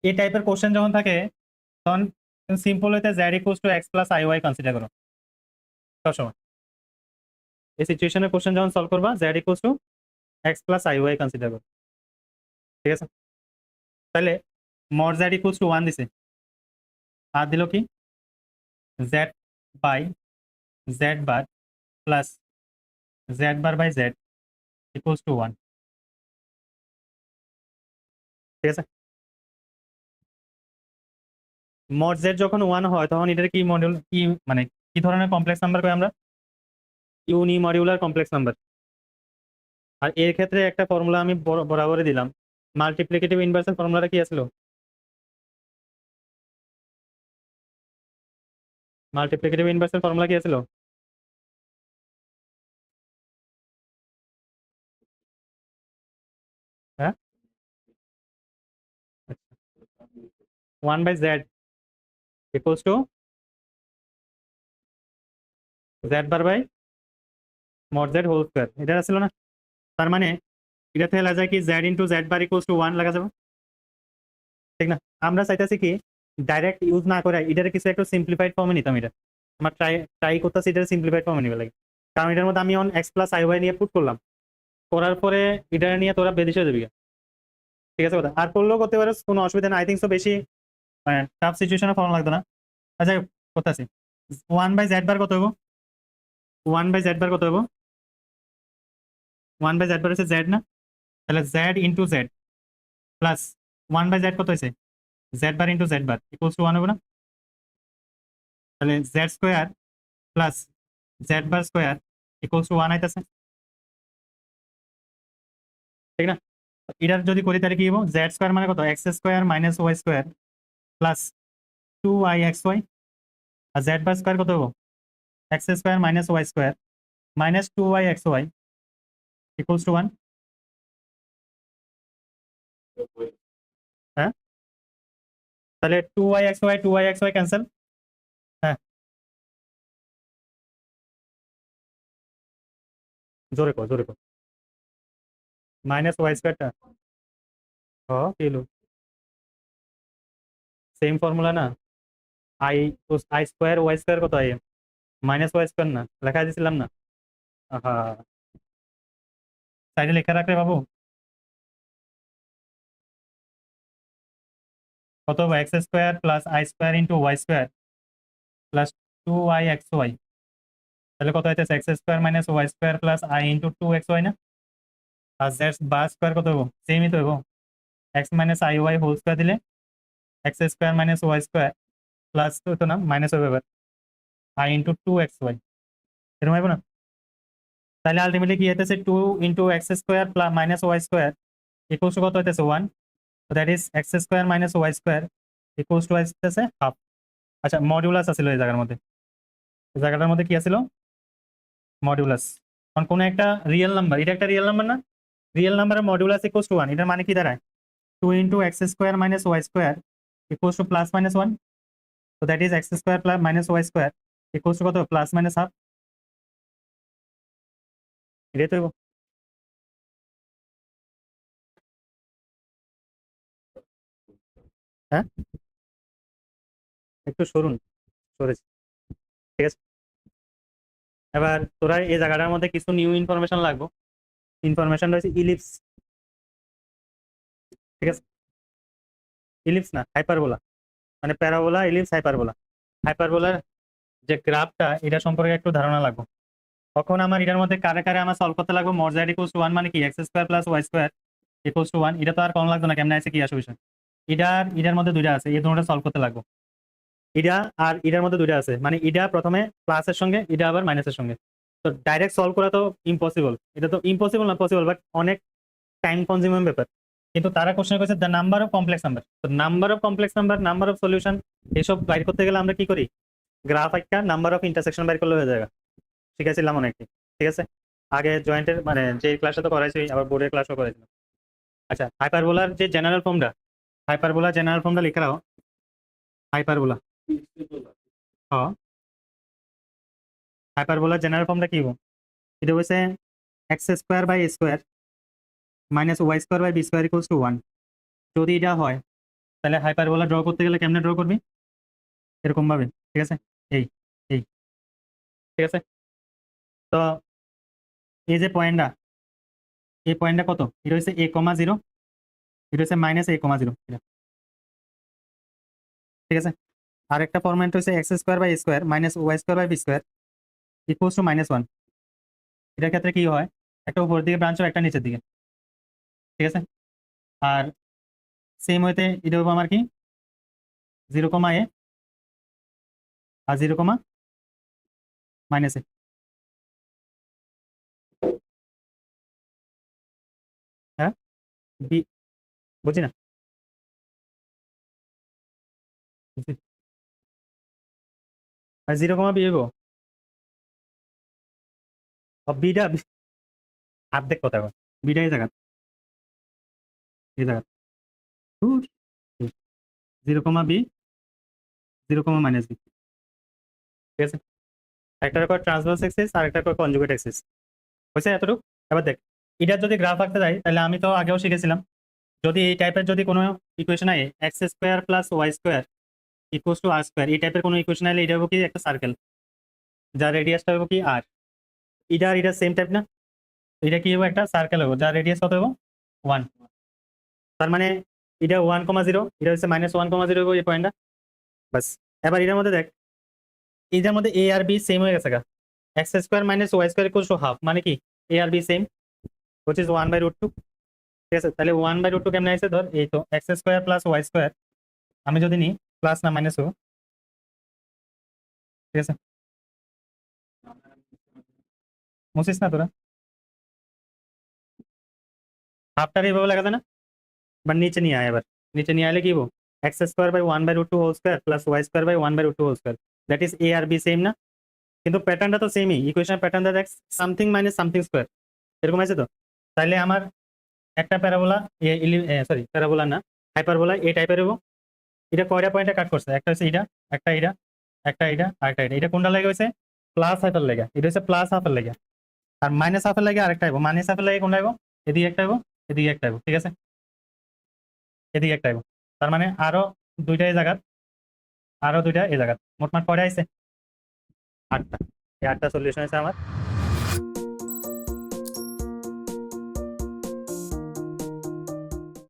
এই টাইপের কোশ্চেন যখন থাকে তখন সিম্পল হইতে z equals to x plus i y consider করো সবসময়। এই সিচুয়েশনের কোশ্চেন যখন সলভ করবা z equals to x plus i y consider করো, ঠিক আছে? তাহলে মড জেড ইকুয়ালস টু 1 দিছে, আর দিল কি z by z bar plus z bar by z equals to 1, ঠিক আছে? মড জেড যখন 1 হয় তখন এটার কি মডিউল কি মানে কি ধরনের কমপ্লেক্স নাম্বার কই আমরা? ইউনিমডিউলার কমপ্লেক্স নাম্বার। আর এর ক্ষেত্রে একটা ফর্মুলা আমি বরাবরই দিলাম, মাল্টিপ্লিকেটিভ ইনভার্সের ফর্মুলাটা কি আসলো? মাল্টিপ্লিকেটিভ ইনভার্সের ফর্মুলা কি ছিল? হ্যাঁ, 1/z equals to z bar by mod z whole square, এটা ছিল না? তার মানে এটা থেকে লেখা যায় কি Z into Z bar equals to 1 লেখা যাবে, ঠিক না? আমরা চাইতেছি কি ডাইরেক্ট ইউজ না করে এটার কিছু একটু সিম্পলিফাইড ফর্মে নিতাম। এটা আমার ট্রাই করতেছি এটার সিম্পলিফাইড ফর্মে নিবে লাগে, কারণ এটার মধ্যে আমি on x plus i y নিয়ে পুট করলাম, করার পরে এটা নিয়ে তোরা বেদিশে যাবি, ঠিক আছে কথা? আর করলেও করতে পারো, কোনো অসুবিধা নেই। আই থিঙ্ক সো বেশি টাফ সিচুয়েশনে ফর্ম লাগতো না। আচ্ছা করতেছি, 1/z বার কত হবো? 1/z বার কত হবো? 1/z বার হচ্ছে জেড না? তাহলে Z into Z plus 1/z কত হয়েছে? Z bar into Z bar equals to 1 হবে না? তাহলে Z square plus z bar square equals to 1 আইতেছে, ঠিক না? এটার যদি করি তাহলে কি হবো? জেড স্কোয়ার মানে কত? X square minus y square plus 2i(x(y), আর জেড বার স্কোয়ার কত হবো? X square minus y square minus 2i(x(y) equals to 1। হ্যাঁ, তাহলে 2i(x(y) ক্যান্সেল। হ্যাঁ, জোরে কর জোরে কর। মাইনাস ওয়াই স্কোয়ারটা কিলো সেম ফর্মুলা না? I i square y square কত? আই মাইনাস ওয়াই স্কোয়ার না লেখা দিয়েছিলাম না? হ্যাঁ, সাইডে লেখা রাখলে বাবু কত হবে? X square plus i square into y square plus 2i(x(y), তাহলে কত হইতেছে? X square minus y square plus i into 2xy না? আর জেড বার স্কোয়ার কত হবো? সেমই তো হবো, x minus i y whole square দিলে x square minus y square plus হতো না, মাইনাস হবে এবার আই ইন্টু 2xy, এরকম হবে না? তাহলে আলটিমেটলি কি হইতেছে? 2 into x square plus minus y square equals to কত হইতেছে? 1। So that is x square minus y square equals to আসতেছে হাফ। আচ্ছা, মডিউলাস আছিল এই জায়গার মধ্যে, এই জায়গাটার মধ্যে কি আছিল? মডিউলাস। কারণ কোনো একটা রিয়েল নাম্বার, এটা একটা রিয়েল নাম্বার না? রিয়েল নাম্বারের মডিউলাস ইকুয়ালস টু 1, এটার মানে কি দাঁড়ায়? 2 into x square minus y square equals to plus minus 1। So that is x square plus minus y square equals to কত? Plus minus half. এটাই তো। হ্যাঁ, একটু সরুন, সরেছি, ঠিক আছে? এবার তোরা এই জায়গাটার মধ্যে কিছু নিউ ইনফরমেশন লাগবে। ইনফরমেশন রয়েছে ইলিপস, ঠিক আছে? ইলিপস না, হাইপারবোলা, মানে প্যারাবোলা ইলিপস হাইপারবোলা। হাইপারবোলার যে গ্রাফটা এটা সম্পর্কে একটু ধারণা লাগবে। তখন আমার এটার মধ্যে কারে কারে আমার সলভ করতে লাগবে? মড জেড ইকুয়ালস টু 1 মানে কি? X square plus y square equals to 1। এটা তো আর কম লাগতো না, কেমন আছে কি আসে বিষয়? এটার মধ্যে দুইটা আছে, এই দুটোটা সলভ করতে লাগবে। এটা আর এটার মধ্যে দুইটা আছে, মানে এটা প্রথমে প্লাসের সঙ্গে, এটা আবার মাইনাসের সঙ্গে। তো ডাইরেক্ট সলভ করা তো ইম্পসিবল, এটা তো ইম্পসিবল না পসিবল, বাট অনেক টাইম কনজিউমিং ব্যাপার। কিন্তু তারা কোশ্চেন করেছে the number of complex number. তো number of complex number, number of solution, এসব বাইর করতে গেলে আমরা কি করি? গ্রাফ একটা নাম্বার অফ ইন্টারসেকশন বাইর করলে হয়ে যায়। শিখাইছিলাম অনেকটি, ঠিক আছে? আগে জয়েন্টের মানে যে ক্লাসটা তো করাইছি, আবার বোর্ডের ক্লাসও করাইছিলাম। আচ্ছা, হাইপারবোলার যে জেনারেল ফর্মটা, হাইপারবোলা জেনারেল ফর্মটা লিখে রাখো। হাইপারবোলা, হ্যাঁ, হাইপারবোলার জেনারেল ফর্মটা কি? এটা হচ্ছে x square by square minus y square by b square equals to 1। যদি এটা হয় তাহলে হাইপারবোলা ড্র করতে গেলে কেমনে ড্র করবি, এরকম ভাবে, ঠিক আছে, এই এই ঠিক আছে। তো এই যে পয়েন্টটা, এই পয়েন্টটা কত, এটা হচ্ছে a,0, এটা হচ্ছে -a,0, ঠিক আছে। আর একটা ফরম্যাট হচ্ছে x² minus y² equals to -1। এটার ক্ষেত্রে কি হয়, একটা উপর দিকে ব্রাঞ্চ একটা নিচের দিকে, ঠিক আছে। আর সেম ওয়েতে এটা হবো আমার কি 0,a আর 0,-a, হ্যাঁ বি, বুঝি না, আর 0,b হইব বিটা, অর্ধেক কথা কয়। বিটা এই জায়গা, এই জায়গা 0,b 0,-b, ঠিক আছে। একটা কয় ট্রান্সভার্স এক্সিস আর একটা কয় কনজুগেট এক্সিস, হয়েছে এতটুকু। এবার দেখ, এটার যদি গ্রাফ আঁকতে যাই তাহলে আমি তো আগেও শিখেছিলাম, যদি এই টাইপের যদি কোনো ইকুয়েশন আয় x² plus y² equals to r², এই টাইপের কোনো ইকুয়েশন আইলে এটা হবে কি একটা সার্কেল, যার রেডিয়াসটা হবে কি r, এটা আর এটা সেম টাইপ না, এটা কি হবে একটা সার্কেল হবে যার রেডিয়াস কত হবে 1, তার মানে এটা 1,0, এটা হচ্ছে -1,0 হবে এই পয়েন্টটা, বাস। এবার এটার মধ্যে দেখ, এটার মধ্যে a আর b সেম হয়ে গেছে গা, x² minus y² equals to half, মানে কি a আর b সেম, which is 1/√2, ঠিক আছে। তাহলে 1/√2 কেমনে আছে, ধর এই তো x² প্লাস y², আমি যদি নিই প্লাস না মাইনাস হোক, ঠিক আছে, মুছিস না তোরা, হাফটার এইভাবে লেখা যায় না, বা নিচে নিয়ে আয়, এবার নিচে নিয়ে আইলে কি হবো, x²/1/√2 whole square plus y²/1/√2 whole square, that is a আর b সেম না, কিন্তু প্যাটার্নটা তো সেমই, ইকুয়েশনের প্যাটার্নটা দেখ, সামথিং মাইনাস সামথিং স্কয়ার, এরকম আছে তো। তাহলে আমার একটা প্যারাবোলা, সরি প্যারাবোলা না, হাইপারবোলা এই টাইপের হবো। এটা কয়টা পয়েন্টে কাট করছে, একটা হচ্ছে এটা, একটা এটা, একটা এটা আর একটা এটা, এটা কোনটা লেগে হয়েছে প্লাস হাফের লেগে, এটা হচ্ছে প্লাস হাফের লেগে, আর মাইনাস হাফের লেগে আরেকটা হবো, মাইনাস হাফের লেগে কোনটা হবো, এদিকে একটা হবো, এদিকে একটা হবো, ঠিক আছে, এদিকে একটা হবো। তার মানে আরো দুইটা এই জায়গা, আরো দুইটা এই জায়গা, মোটমাট কয়টা আছে 8টা, এই 8টা সলিউশন আছে আমার।